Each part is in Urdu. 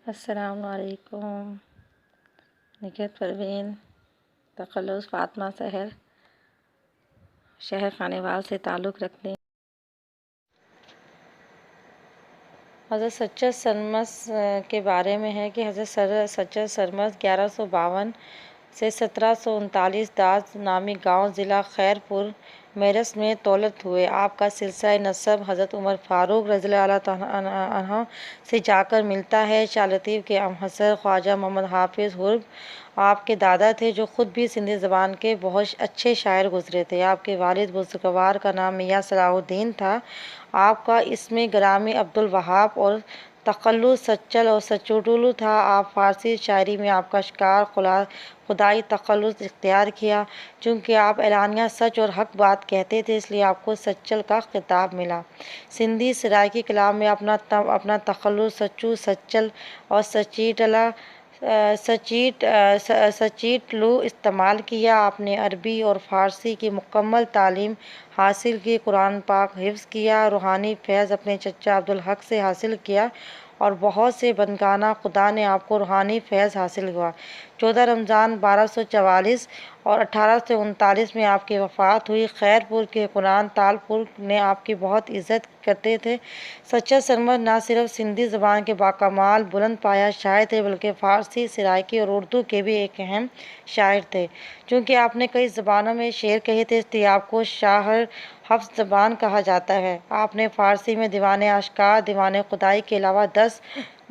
السلام علیکم۔ نکہت پروین تخلص فاطمہ سحر شہر خانیوال سے تعلق رکھتے ہیں۔ حضرت سچر سرمس کے بارے میں ہے کہ حضرت سچر سرمس 1152 سے 1739 داس نامی گاؤں ضلع خیرپور میرس میں تولد ہوئے۔ آپ کا سلسلہ نسب حضرت عمر فاروق رضی اللہ عنہ سے جا کر ملتا ہے۔ شاہ لطیف کے امہسر خواجہ محمد حافظ حرب آپ کے دادا تھے، جو خود بھی سندھی زبان کے بہت اچھے شاعر گزرے تھے۔ آپ کے والد بزرگوار کا نام میاں صلاح الدین تھا۔ آپ کا اسم گرامی عبدالوہاب اور تخلص سچل اور سچوٹلو تھا۔ آپ فارسی شاعری میں آپ کا شکار خدائی تخلص اختیار کیا۔ چونکہ آپ اعلانیہ سچ اور حق بات کہتے تھے، اس لیے آپ کو سچل کا خطاب ملا۔ سندھی سرائکی کلام میں اپنا تخلص سچو، سچل اور سچیٹلو استعمال کیا۔ آپ نے عربی اور فارسی کی مکمل تعلیم حاصل کی، قرآن پاک حفظ کیا، روحانی فیض اپنے چچا عبدالحق سے حاصل کیا اور بہت سے بندگانہ خدا نے آپ کو روحانی فیض حاصل ہوا۔ 14 رمضان 1244 اور 1839 میں آپ کی وفات ہوئی۔ خیرپور کے قرآن تالپور نے آپ کی بہت عزت کرتے تھے۔ سچر سرمس نہ صرف سندھی زبان کے باکمال بلند پایہ شاعر تھے، بلکہ فارسی، سرائکی اور اردو کے بھی ایک اہم شاعر تھے۔ چونکہ آپ نے کئی زبانوں میں شعر کہے تھے، اس لیے آپ کو شاعر حفظ زبان کہا جاتا ہے۔ آپ نے فارسی میں دیوان اشعار، دیوان خدائی کے علاوہ 10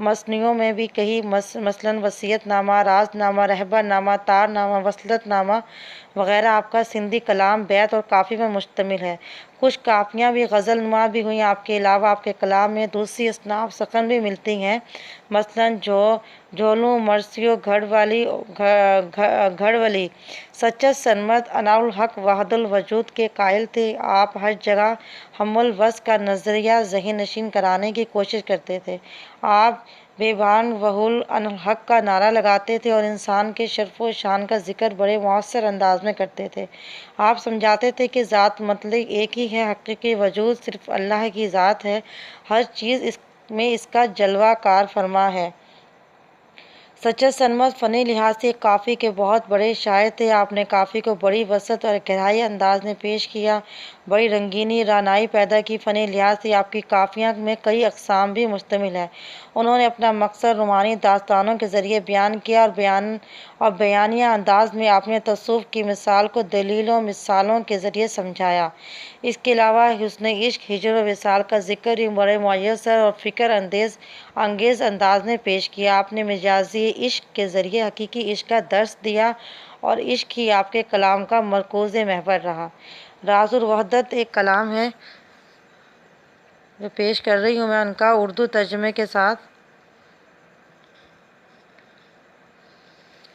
مثنیوں میں بھی کہی، مثلاً وصیت نامہ، راز نامہ، رہبر نامہ، تار نامہ، وصلت نامہ وغیرہ۔ آپ کا سندھی کلام بیت اور قافیے پر مشتمل ہے۔ کچھ کافیاں بھی غزل نما بھی ہوئیں۔ آپ کے علاوہ آپ کے کلام میں دوسری اصناف سخن بھی ملتی ہیں، مثلاً جھولوں، مرثیوں، گھڑولی۔ سچر سرمس انار الحق وحدت الوجود کے قائل تھے۔ آپ ہر جگہ ہم الوصف کا نظریہ ذہن نشین کرانے کی کوشش کرتے تھے۔ آپ بیابان وحول الحق کا نعرہ لگاتے تھے اور انسان کے شرف و شان کا ذکر بڑے مؤثر انداز میں کرتے تھے۔ آپ سمجھاتے تھے کہ ذات مطلق ایک ہی ہے، حقیقی وجود صرف اللہ کی ذات ہے، ہر چیز میں اس کا جلوہ کار فرما ہے۔ سچر سرمس فنی لحاظ سے قافیے کے بہت بڑے شاعر تھے۔ آپ نے قافیے کو بڑی وسعت اور گہرائی انداز میں پیش کیا، بڑی رنگینی، رعنائی پیدا کی۔ فنی لحاظ سے آپ کی قافیہ میں کئی اقسام بھی مشتمل ہیں۔ انہوں نے اپنا مقصد رومانی داستانوں کے ذریعے بیان کیا اور بیانیہ انداز میں آپ نے تصوف کی مثال کو دلیلوں مثالوں کے ذریعے سمجھایا۔ اس کے علاوہ حسن عشق، ہجر و وصال کا ذکر بھی بڑے مؤثر اور فکر انگیز انداز میں پیش کیا۔ آپ نے مجازی عشق کے ذریعے حقیقی عشق کا درس دیا اور عشق ہی آپ کے کلام کا مرکوز محور رہا۔ راز الوحدت ایک کلام ہے جو پیش کر رہی ہوں میں ان کا اردو ترجمے کے ساتھ۔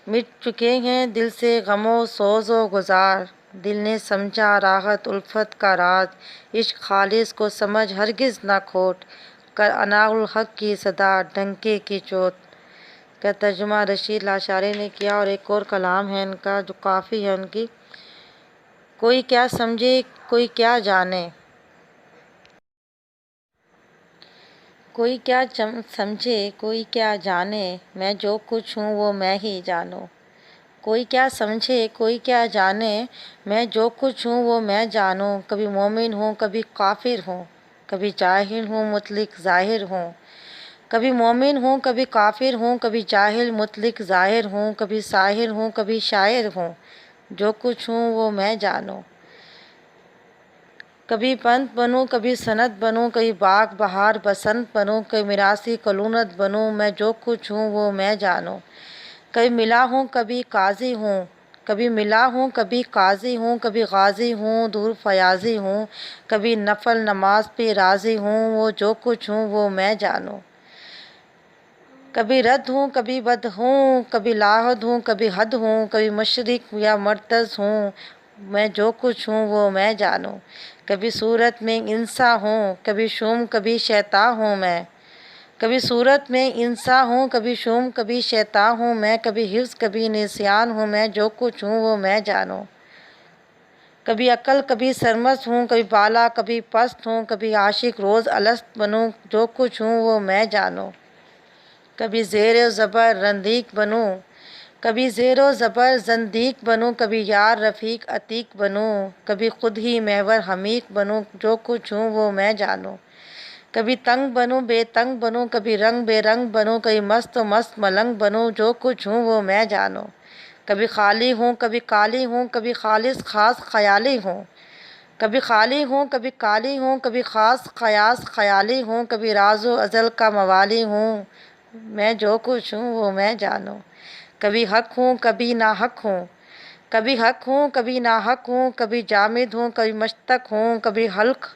مٹ چکے ہیں دل سے غم و سوز و گزار، دل نے سمجھا راحت الفت کا راز، عشق خالص کو سمجھ ہرگز نہ کھوٹ، کر انار الحق کی صدا ڈنکے کی چوٹ۔ کا ترجمہ رشید لاشاری نے کیا۔ اور ایک اور کلام ہے ان کا جو کافی ہے ان کی، کوئی کیا سمجھے کوئی کیا جانے، کوئی کیا سمجھے کوئی کیا جانے، میں جو کچھ ہوں وہ میں ہی جانوں۔ کوئی کیا سمجھے کوئی کیا جانے، میں جو کچھ ہوں وہ میں جانوں۔ کبھی مومن ہوں کبھی کافر ہوں، کبھی جاہل ہوں مطلق ظاہر ہوں۔ کبھی مومن ہوں کبھی کافر ہوں، کبھی جاہل مطلق ظاہر ہوں۔ کبھی ساحر ہوں کبھی شاعر ہوں، جو کچھ ہوں وہ میں جانوں۔ کبھی پنت بنوں کبھی سنت بنوں، کبھی باغ بہار بسنت بنوں، کبھی میراثی کلونت بنوں، میں جو کچھ ہوں وہ میں جانوں۔ کبھی ملا ہوں کبھی قاضی ہوں، کبھی ملا ہوں کبھی قاضی ہوں، کبھی غازی ہوں دور فیاضی ہوں، کبھی نفل نماز پہ راضی ہوں، وہ جو کچھ ہوں وہ میں جانوں۔ کبھی رد ہوں کبھی بد ہوں، کبھی لاحد ہوں کبھی حد ہوں، کبھی مشرق یا مرتض ہوں، میں جو کچھ ہوں وہ میں جانوں۔ کبھی صورت میں انساں ہوں کبھی شوم کبھی شیطاں ہوں میں، کبھی صورت میں انساں ہوں کبھی شوم کبھی شیطاں ہوں میں، کبھی حفظ کبھی نسیان ہوں، میں جو کچھ ہوں وہ میں جانوں۔ کبھی عقل کبھی سرمست ہوں، کبھی بالا کبھی پست ہوں، کبھی عاشق روز الست بنوں، جو کچھ ہوں وہ میں جانوں۔ کبھی زیر و زبر رندیق بنوں، کبھی زیر و زبر زندیق بنوں، کبھی یار رفیق عتیق بنوں، کبھی خود ہی محور حمیق بنوں، جو کچھ ہوں وہ میں جانوں، کبھی تنگ بنوں بے تنگ بنوں، کبھی رنگ بے رنگ بنوں، کبھی مست و مست ملنگ بنوں، جو کچھ ہوں وہ میں جانوں، کبھی خالی ہوں کبھی کالی ہوں، کبھی خالص خاص خیالی ہوں، کبھی خالی ہوں کبھی کالی ہوں، کبھی خاص خیاس خیالی ہوں، کبھی راز و ازل کا موالی ہوں، میں جو کچھ ہوں وہ میں جانوں، کبھی حق ہوں کبھی ناحق ہوں، کبھی حق ہوں کبھی ناحق ہوں، کبھی جامد ہوں کبھی مشتق ہوں، کبھی حق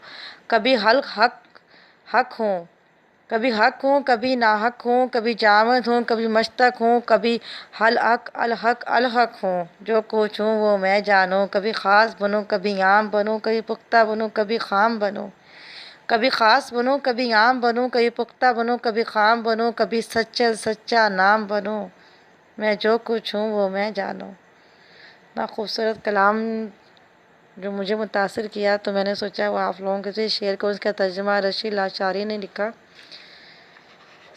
حق ہوں، کبھی حق ہوں کبھی ناحق ہوں، کبھی جامد ہوں کبھی مشتق ہوں، کبھی الحق الحق ہوں، جو کچھ ہوں وہ میں جانوں، کبھی خاص بنوں کبھی عام بنوں، کبھی پختہ بنوں کبھی خام بنوں، کبھی خاص بنوں کبھی عام بنوں، کبھی پختہ بنوں کبھی خام بنوں، کبھی سچا نام بنوں، میں جو کچھ ہوں وہ میں جانوں۔ اتنا خوبصورت کلام جو مجھے متاثر کیا تو میں نے سوچا وہ آپ لوگوں کے ساتھ شیئر کروں۔ اس کا ترجمہ رشید لاشاری نے لکھا۔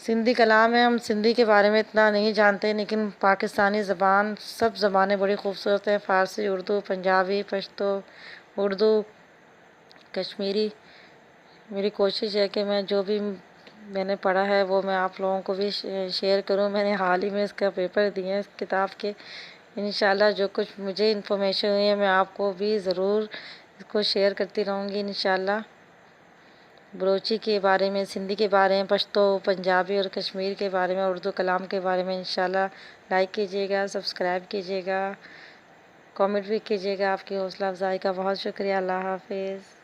سندھی کلام ہے، ہم سندھی کے بارے میں اتنا نہیں جانتے، لیکن پاکستانی زبان سب زبانیں بڑی خوبصورت ہیں، فارسی، اردو، پنجابی، پشتو، اردو، کشمیری۔ میری کوشش ہے کہ میں جو بھی میں نے پڑھا ہے وہ میں آپ لوگوں کو بھی شیئر کروں۔ میں نے حال ہی میں اس کا پیپر دیے ہیں اس کتاب کے۔ انشاءاللہ جو کچھ مجھے انفارمیشن ہوئی ہے میں آپ کو بھی ضرور اس کو شیئر کرتی رہوں گی انشاءاللہ۔ بلوچی کے بارے میں، سندھی کے بارے میں، پشتو، پنجابی اور کشمیر کے بارے میں، اردو کلام کے بارے میں انشاءاللہ لائک کیجیے گا، سبسکرائب کیجیے گا، کامنٹ بھی کیجیے گا۔ آپ کی حوصلہ افزائی کا بہت شکریہ۔ اللہ حافظ۔